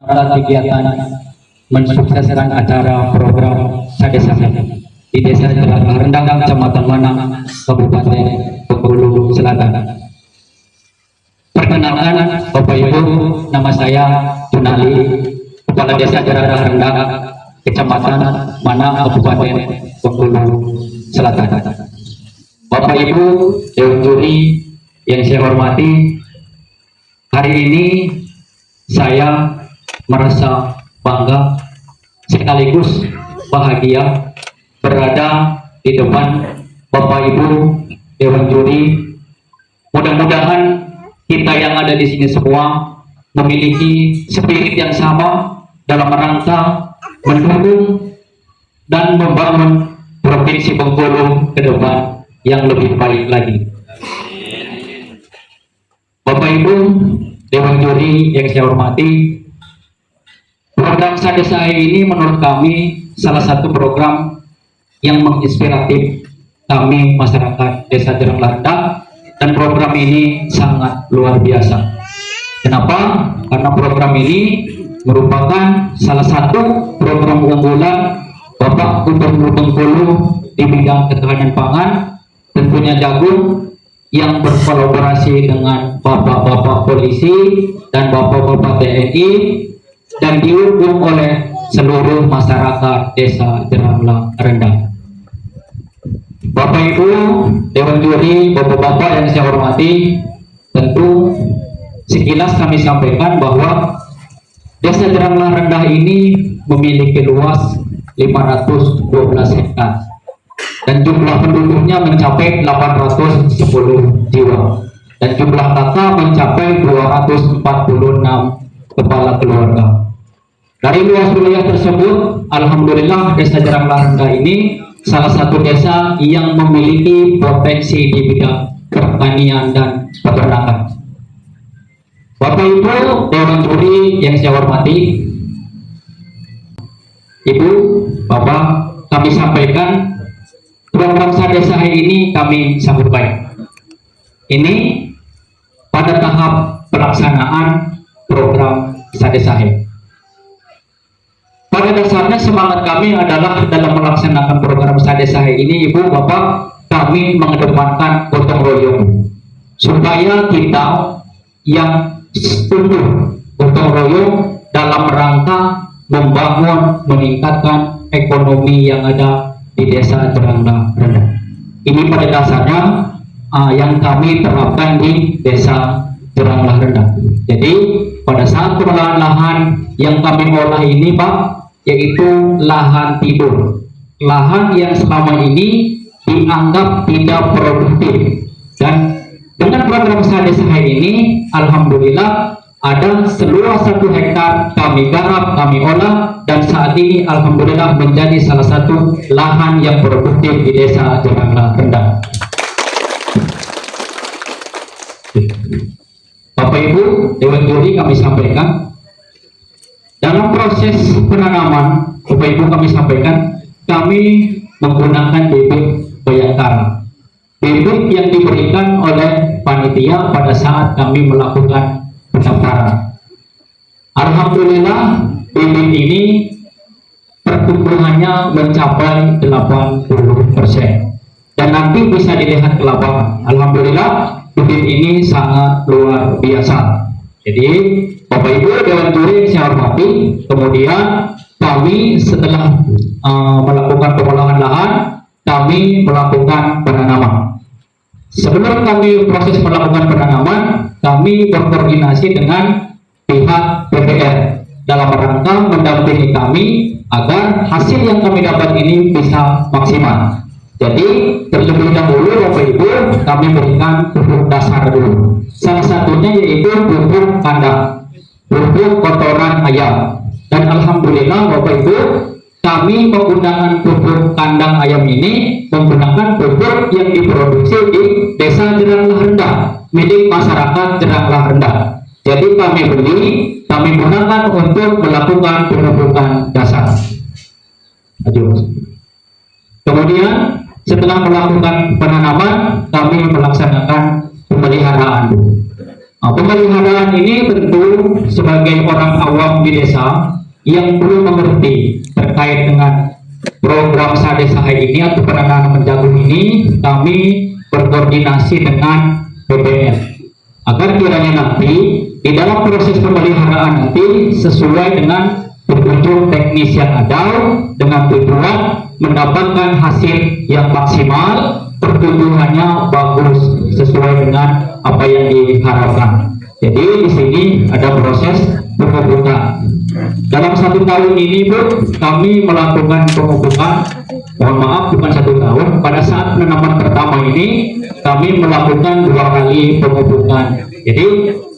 pada kegiatan mensukseskan acara program Sadesai di Desa Jalan Rendang, Kecamatan Manang, Kabupaten Bengkulu Selatan. Perkenalkan Bapak Ibu, nama saya Tunali, Kepala Desa Jalan Rendang, Kecamatan Manang, Kabupaten Bengkulu Selatan. Bapak Ibu, Dewan Juri yang saya hormati, hari ini saya merasa bangga sekaligus bahagia berada di depan Bapak Ibu Dewan Juri. Mudah-mudahan kita yang ada di sini semua memiliki spirit yang sama dalam rangka mendukung dan membangun Provinsi Bengkulu ke depan yang lebih baik lagi. Bapak Ibu Dewan Juri yang saya hormati, program Sadesai ini menurut kami salah satu program yang menginspiratif kami masyarakat Desa Jalan Rendang, dan program ini sangat luar biasa. Kenapa? Karena program ini merupakan salah satu program unggulan Bapak Gubernur Bengkulu di bidang ketahanan pangan, tentunya jagung, yang berkolaborasi dengan bapak-bapak polisi dan bapak-bapak TNI dan didukung oleh seluruh masyarakat Desa Jalan Rendang. Bapak Ibu Dewan Juri, bapak-bapak yang saya hormati, tentu sekilas kami sampaikan bahwa Desa Jalan Rendang ini memiliki luas 512 hektar dan jumlah penduduknya mencapai 810 jiwa dan jumlah kakak mencapai 246 kepala keluarga. Dari luas wilayah tersebut, alhamdulillah Desa Jalan Rendang ini salah satu desa yang memiliki potensi di bidang pertanian dan peternakan. Bapak Ibu Dewan Juri yang saya hormati, Ibu, Bapak, kami sampaikan program Sadesai ini kami sambut baik. Ini pada tahap pelaksanaan program Sadesai. Pada dasarnya semangat kami adalah dalam melaksanakan program Sadesai ini, Ibu, Bapak, kami mengedepankan gotong royong supaya kita yang tumbuh gotong royong dalam rangka membangun, meningkatkan ekonomi yang ada di Desa Jalan Rendang. Ini pada dasarnya yang kami terapkan di Desa Jalan Rendang. Jadi pada saat pengolahan lahan yang kami olah ini, Pak, yaitu lahan tidur, lahan yang selama ini dianggap tidak produktif, dan dengan program Sadesai ini alhamdulillah ada seluas 1 hektar kami garap, kami olah, dan saat ini alhamdulillah menjadi salah satu lahan yang produktif di Desa Jalan Rendang. Bapak Ibu Dewan Juri, kami sampaikan dalam proses penanaman, Bapak Ibu kami sampaikan, kami menggunakan bibit Bayangkara, bibit yang diberikan oleh panitia pada saat kami melakukan pendaftaran. Alhamdulillah bibit ini pertumbuhannya mencapai 80%, dan nanti bisa dilihat ke lapangan. Alhamdulillah bibit ini sangat luar biasa. Jadi Bapak Ibu Dewan Juri yang saya hormati, kemudian kami setelah melakukan pengolahan lahan, kami melakukan penanaman. Sebelum kami proses melakukan penanaman, kami berkoordinasi dengan pihak PPR dalam rangka mendampingi kami agar hasil yang kami dapat ini bisa maksimal. Jadi terlebih dahulu Bapak Ibu kami berikan pupuk dasar dulu. Salah satunya yaitu pupuk kandang, pupuk kotoran ayam. Dan alhamdulillah Bapak Ibu, kami menggunakan pupuk kandang ayam ini menggunakan pupuk yang diproduksi di Desa Jalan Rendang milik masyarakat Jalan Rendang. Jadi kami beli, kami gunakan untuk melakukan pemupukan dasar. Kemudian setelah melakukan penanaman, kami melaksanakan pemeliharaan. Pemeliharaan ini tentu sebagai orang awam di desa yang belum mengerti terkait dengan program Sadesa ini atau penanaman jagung ini, kami berkoordinasi dengan BPL agar kiranya nanti di dalam proses pemeliharaan nanti sesuai dengan petunjuk teknis yang ada dengan tujuan mendapatkan hasil yang maksimal, pertumbuhannya bagus sesuai dengan apa yang diharapkan. Jadi di sini ada proses pemupukan. Dalam 1 tahun ini Bu, kami melakukan pemupukan. Mohon maaf, bukan 1 tahun. Pada saat penanaman pertama ini kami melakukan 2 kali pemupukan. Jadi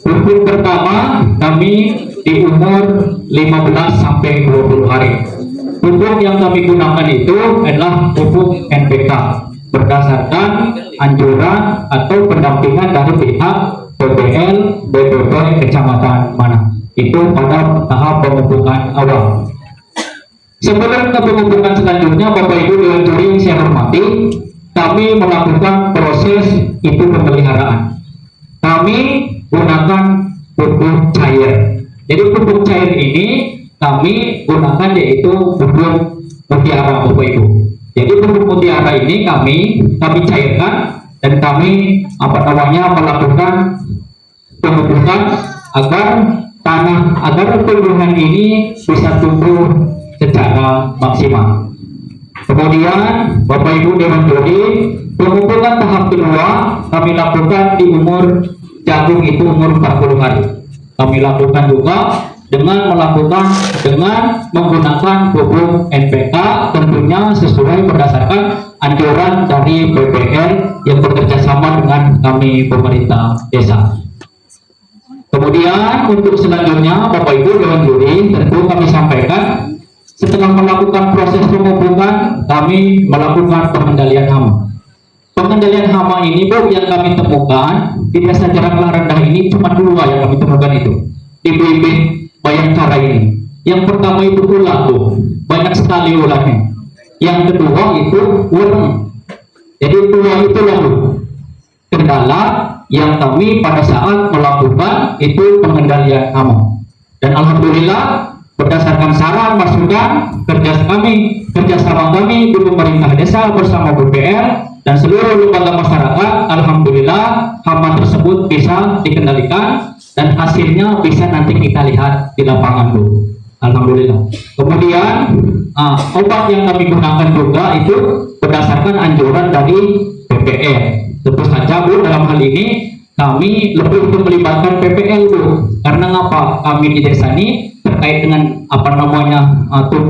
pupuk pertama kami di umur 15 sampai 20 hari. Pupuk yang kami gunakan itu adalah pupuk NPK berdasarkan anjuran atau pendampingan dari pihak PPL, BPP, kecamatan mana. Itu pada tahap pemupukan awal. Sebelum ke pemupukan selanjutnya, Bapak Ibu Dewan Juri yang saya hormati, kami melakukan proses itu pemeliharaan. Kami gunakan pupuk cair. Jadi pupuk cair ini kami gunakan yaitu pupuk mutiara, Bapak Ibu. Jadi pupuk mutiara ini kami cairkan dan kami melakukan pemupukan agar tumbuhan ini bisa tumbuh secara maksimal. Kemudian Bapak Ibu Dewan Juri, pemupukan tahap kedua kami lakukan di umur jagung itu umur 40 hari. Kami lakukan juga dengan menggunakan pupuk NPK, tentunya sesuai berdasarkan anjuran dari BPL yang bekerjasama dengan kami pemerintah desa. Kemudian untuk selanjutnya Bapak Ibu Dewan Juri, tentu kami sampaikan setelah melakukan proses pemupukan kami melakukan pengendalian hama. Pengendalian hama ini Bu yang kami temukan di desa Jaranglah Rendah ini cuma 2 yang kami temukan itu di bibit Bayangkara ini. Yang pertama itu ulat Bu, banyak sekali ulatnya. Yang kedua itu worm. Jadi 2 itu lalu kendala yang kami pada saat melakukan itu pengendalian hama. Dan alhamdulillah berdasarkan saran masukan kerjasama kami di pemerintah desa bersama BPL dan seluruh lembaga masyarakat, alhamdulillah hama tersebut bisa dikendalikan dan hasilnya bisa nanti kita lihat di lapangan Bu. Alhamdulillah. Kemudian obat yang kami gunakan juga itu berdasarkan anjuran dari BPL. Tentu saja Bu, dalam hal ini kami lebih melibatkan PPL Bu, karena ngapa kami di desa ini terkait dengan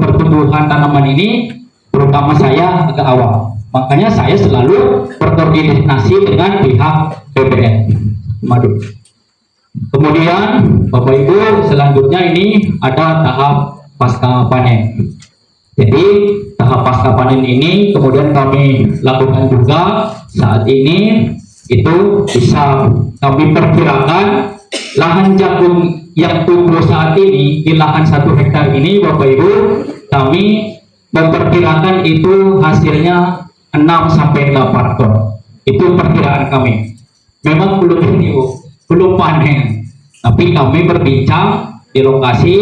pertumbuhan tanaman ini, terutama saya agak awal. Makanya saya selalu berkoordinasi dengan pihak PPL. Madu. Kemudian Bapak Ibu, selanjutnya ini ada tahap pasca panen. Jadi tahap pasca panen ini kemudian kami lakukan juga saat ini, itu bisa kami perkirakan lahan jagung yang tumbuh saat ini di lahan 1 hektar ini Bapak Ibu, kami memperkirakan itu hasilnya 6 sampai 8 ton. Itu perkiraan kami. Memang belum ini Bu, belum panen, tapi kami berbincang di lokasi.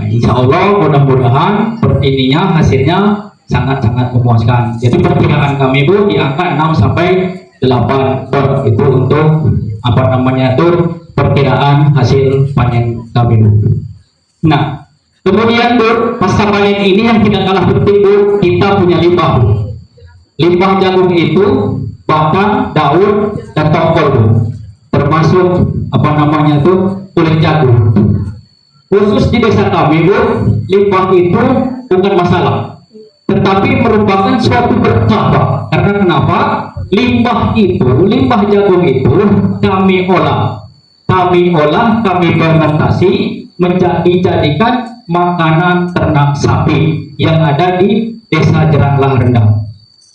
Insya Allah mudah-mudahan ininya hasilnya sangat-sangat memuaskan. Jadi perkiraan kami Bu di angka 6 sampai 8 ton itu untuk perkiraan hasil panen kami Bu. Nah, kemudian Bu, pasca panen ini yang tidak kalah penting Bu, kita punya limbah Bu. Limbah jagung itu batang, daun, dan tongkol Bu, termasuk kulit jagung. Khusus di desa kami Bu, limbah itu bukan masalah, tetapi merupakan suatu berkah Pak. Karena kenapa? Limbah jagung itu kami olah, kami fermentasi dijadikan makanan ternak sapi yang ada di desa Jaranglah Rendah.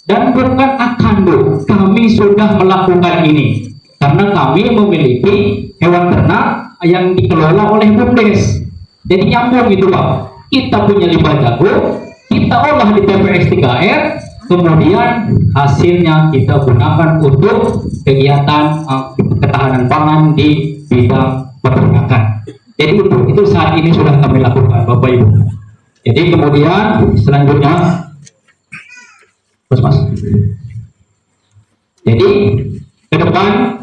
Dan bukan akan Bu, kami sudah melakukan ini karena kami memiliki hewan ternak yang dikelola oleh BUMDes. Jadi nyambung itu Pak. Kita punya limbah jagung, kita olah di TPS 3R, kemudian hasilnya kita gunakan untuk kegiatan ketahanan pangan di bidang peternakan. Jadi itu saat ini sudah kami lakukan, Bapak Ibu. Jadi kemudian selanjutnya, terus Mas. Jadi ke depan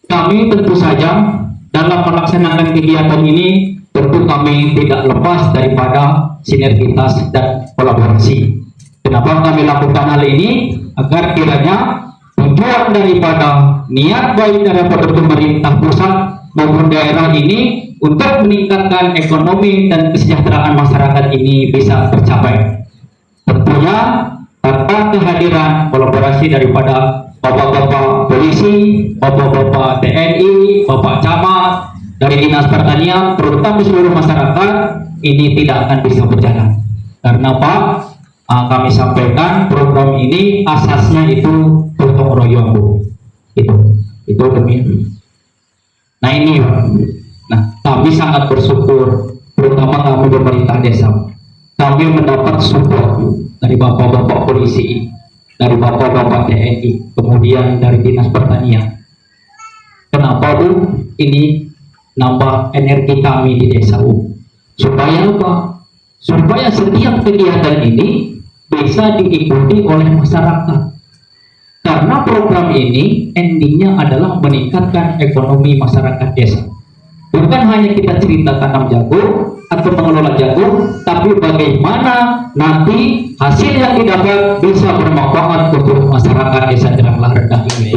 kami tentu saja dalam melaksanakan kegiatan ini tentu kami tidak lepas daripada sinergitas dan kolaborasi. Kenapa kami lakukan hal ini? Agar kiranya tujuan daripada niat baik daripada pemerintah pusat maupun daerah ini untuk meningkatkan ekonomi dan kesejahteraan masyarakat ini bisa tercapai. Tentunya tanpa kehadiran kolaborasi daripada bapak-bapak polisi, bapak-bapak TNI, bapak camat, dari dinas pertanian, terutama seluruh masyarakat, ini tidak akan bisa berjalan. Karena Pak, kami sampaikan program ini asasnya itu gotong royong, Bu. Itu demi. Nah ini, Pak. Nah, kami sangat bersyukur, terutama kami pemerintah desa. Kami mendapat support dari bapak-bapak polisi, dari bapak-bapak TNI, kemudian dari dinas pertanian. Kenapa, Bu? Ini nambah energi kami di desa, Bu. Supaya apa? Supaya setiap kegiatan ini bisa diikuti oleh masyarakat. Karena program ini endingnya adalah meningkatkan ekonomi masyarakat desa. Bukan hanya kita cerita tanam jagung atau mengelola jagung, tapi bagaimana nanti hasil yang didapat bisa bermanfaat untuk masyarakat desa Jeranglah Rendah ini.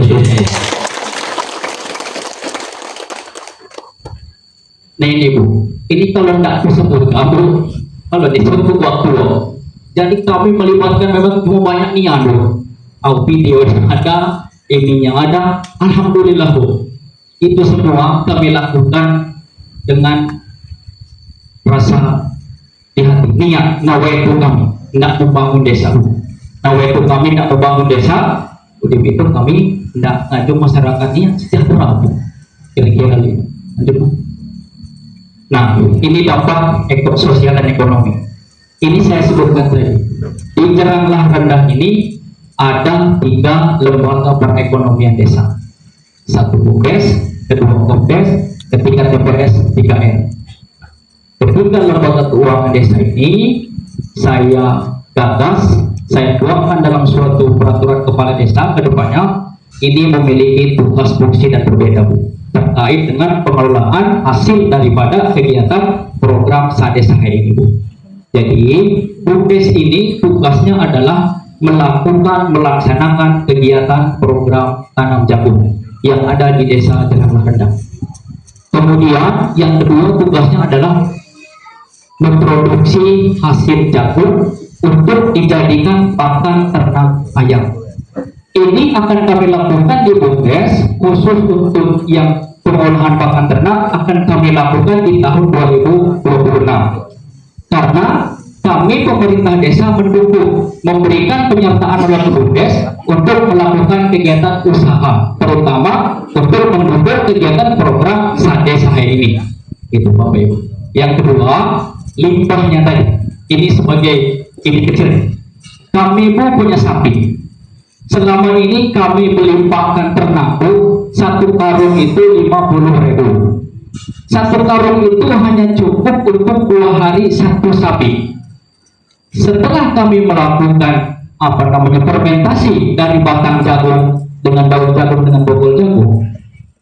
Nah ini Bu, ini kalau tidak disebut kamu, kalau disebut waktu loh. Jadi kami melibatkan memang cuma banyak nih Bu. Video yang ada, ininya ada, alhamdulillah Bu. Itu semua kami lakukan dengan rasa di hati, niat, nawaitu kami tidak membangun desa. Nawaitu kami tidak membangun desa, udah itu kami tidak ngajak masyarakatnya sejahtera. Kira-kira itu. Nah, ini dampak sosial dan ekonomi. Ini saya sebutkan tadi. Di Jeranglah Rendah ini ada 3 lembaga perekonomian desa. 1 BUMDes, 2 KOMDes, 3 TPS, 3R. Ketiga lembaga keuangan desa ini saya gagas, saya tuangkan dalam suatu peraturan kepala desa ke depannya. Ini memiliki tugas fungsi dan berbeda, Bu, terkait dengan pengelolaan hasil daripada kegiatan program Sadesa ini, Bu. Jadi BUMDes ini tugasnya adalah melaksanakan kegiatan program tanam jagung yang ada di desa Jeranglah Rendah. Kemudian yang kedua tugasnya adalah memproduksi hasil jagung untuk dijadikan pakan ternak ayam. Ini akan kami lakukan di BUMDes, khusus untuk yang pengolahan pakan ternak akan kami lakukan di tahun 2026. Karena kami pemerintah desa mendukung, memberikan penyertaan oleh BUMDes untuk melakukan kegiatan usaha, terutama untuk mendukung kegiatan program Sadesa ini. Itu Bapak Ibu. Yang kedua, limbahnya tadi. Ini sebagai ini kecil. Kami punya sapi. Selama ini kami melimpahkan ternak, satu karung itu 50.000. Satu karung itu hanya cukup untuk 2 hari 1 sapi. Setelah kami melakukan fermentasi dari batang jagung dengan daun jagung dengan bogol jagung,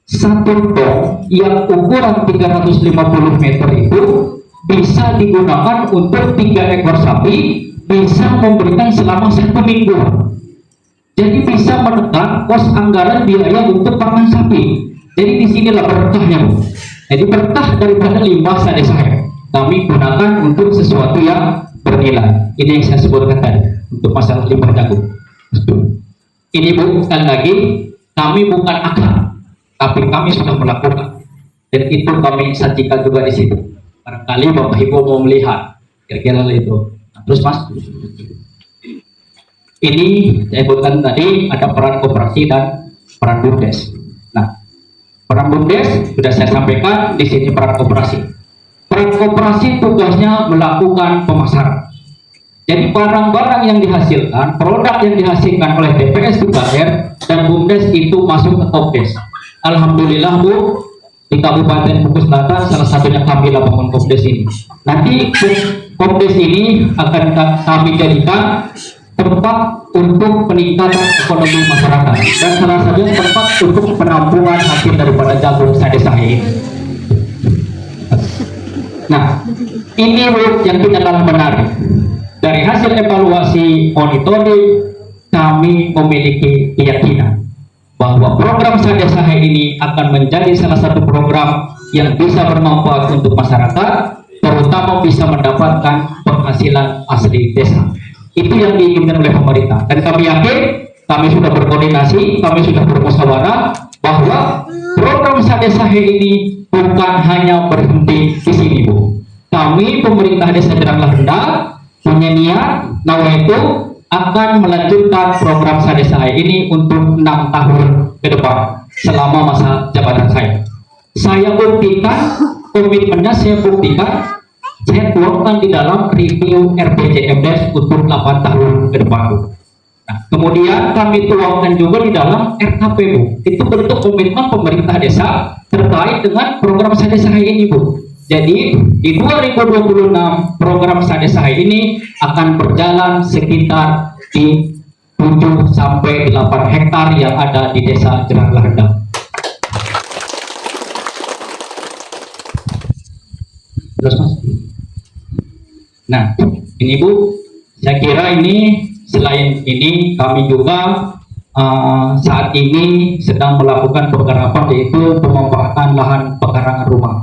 1 tong yang ukuran 350 meter itu bisa digunakan untuk 3 ekor sapi, bisa memberikan selama 1 minggu. Jadi bisa menekan kos anggaran biaya untuk pakan sapi. Jadi disinilah berkahnya, Bu. Jadi berkah daripada limbah Sadesa kami gunakan untuk sesuatu yang bernilai. Ini yang saya sebutkan tadi untuk masalah limbah jagung. Ini Bu, sekali lagi kami bukan akal, tapi kami sudah melakukan, dan itu kami sajikan juga di situ. Barangkali Bapak Ibu mau melihat kira-kira itu. Nah, terus Mas, ini saya sebutkan tadi ada peran koperasi dan peran BUMDes. Nah, peran BUMDes sudah saya sampaikan, di sini peran koperasi. Peran koperasi tugasnya melakukan pemasaran. Jadi barang-barang yang dihasilkan, produk yang dihasilkan oleh TPS 3R dan BUMDes itu masuk ke KOMDes. Alhamdulillah Bu, di Kabupaten Bungku Selatan salah satunya kami lah bangun Komdes ini. Nanti Komdes ini akan kami jadikan tempat untuk peningkatan ekonomi masyarakat dan salah satunya tempat untuk penampungan hasil daripada jagung Sadesa ini. Nah, ini Bu yang kita telah menarik dari hasil evaluasi monitoring. Kami memiliki keyakinan bahwa program Sadesa ini akan menjadi salah satu program yang bisa bermanfaat untuk masyarakat, terutama bisa mendapatkan penghasilan asli desa. Itu yang diinginkan oleh pemerintah, dan kami yakin, kami sudah berkoordinasi, kami sudah bermusyawarah bahwa program Sadesa ini bukan hanya berhenti di sini Bu. Kami pemerintah Desa Jeranglah Rendah punya niat nawaitu akan melanjutkan program Sadesa ini untuk 6 tahun ke depan selama masa jabatan saya. Saya buktikan komitmennya, saya buktikan, saya tuangkan di dalam review RPJMdes untuk 8 tahun ke depan. Nah, kemudian kami tuangkan juga di dalam RKP Bu. Itu bentuk komitmen pemerintah desa terkait dengan program Sadesa ini Bu. Jadi di 2026 program Sadesa ini akan berjalan sekitar di 7 sampai 8 hektar yang ada di Desa Jeranglah Rendah. Terus Mas. Nah, ini Bu, saya kira ini selain ini kami juga saat ini sedang melakukan penggarapan, yaitu pemanfaatan lahan pekarangan rumah.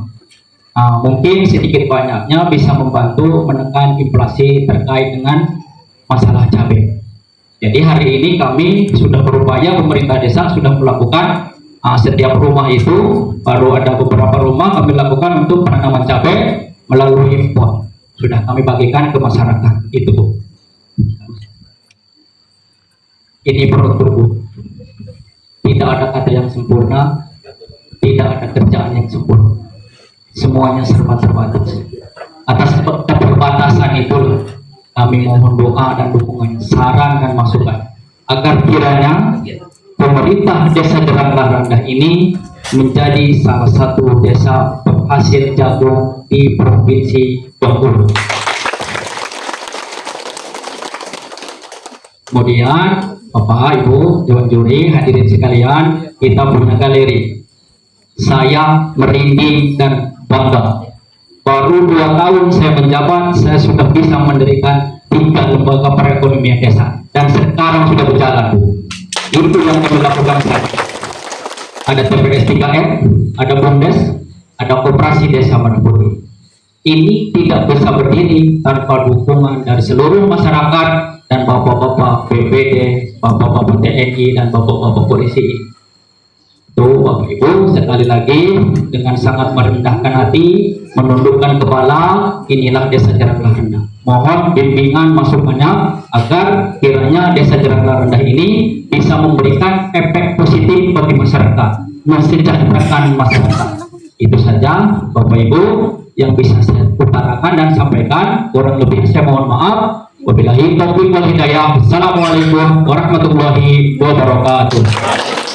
Mungkin sedikit banyaknya bisa membantu menekan inflasi terkait dengan masalah cabai. Jadi hari ini kami sudah berupaya, pemerintah desa sudah melakukan setiap rumah itu, baru ada beberapa rumah kami lakukan untuk penanaman cabai melalui impor. Sudah kami bagikan ke masyarakat itu Bu. Ini produktur Bu. Tidak ada kata yang sempurna, tidak ada kerjaan yang sempurna. Semuanya serba terbatas. Atas keterbatasan itu kami mohon doa dan dukungan, saran dan masukan agar kiranya pemerintah Desa Jeranglah Rendah ini menjadi salah satu desa penghasil jagung di Provinsi Bengkulu. Kemudian Bapak Ibu Dewan Juri, hadirin sekalian, kita punya galeri. Saya merinding dan bangga. Baru 2 tahun saya menjabat, saya sudah bisa mendirikan 3 lembaga perekonomian desa, dan sekarang sudah berjalan Bu. Itu yang kami lakukan saya. Ada TPS 3M, ada BUMDes, ada Koperasi Desa Manaputi. Ini tidak bisa berdiri tanpa dukungan dari seluruh masyarakat dan bapak-bapak BPD, bapak-bapak TNI, dan bapak-bapak polisi. Itu Bapak Ibu, sekali lagi dengan sangat merendahkan hati, menundukkan kepala, inilah Desa Jeranglah Rendah. Mohon bimbingan masukannya agar kiranya Desa Jeranglah Rendah ini bisa memberikan efek positif bagi masyarakat, mensejahterakan masyarakat. Itu saja Bapak Ibu yang bisa saya utarakan dan sampaikan. Kurang lebih saya mohon maaf. Wabillahi taufiq wal hidayah. Assalamualaikum warahmatullahi wabarakatuh.